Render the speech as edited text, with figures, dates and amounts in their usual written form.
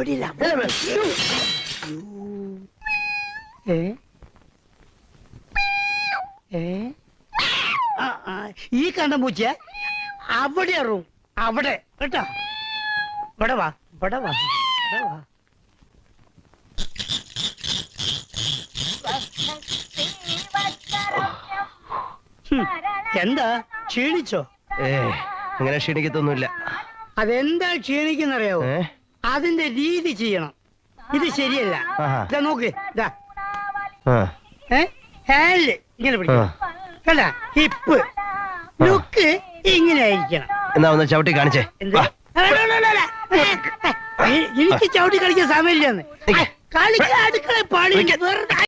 അവിടെയില്ല. ഈ കണ്ട പൂച്ച അവിടെ അറിവും അവിടെ കേട്ടോ. ഇവിടെ വാ, ഇവിടെ വാ, ഇവിടെ വാ. എന്താ ക്ഷീണിച്ചോ? അങ്ങനെ ക്ഷീണിക്കത്തൊന്നുമില്ല. അതെന്താ ക്ഷീണിക്കുന്നറിയാവോ? അതിന്റെ രീതി ചെയ്യണം. ഇത് ശരിയല്ല. ഇതാ നോക്ക്, ഇതാ ഹാൻഡ് ഇങ്ങനെ പിടിക്കണം, കണ്ട ഹിപ്പ് ലുക്ക് ഇങ്ങനെ ആയിരിക്കണം. എന്നാ ഒന്ന് ചവിട്ടി കാണിച്ചേ. എനിക്ക് ചവിട്ടി കളിക്കാൻ സമയമില്ലെന്ന്. കളിക്കാൻ അടുക്കള പണി.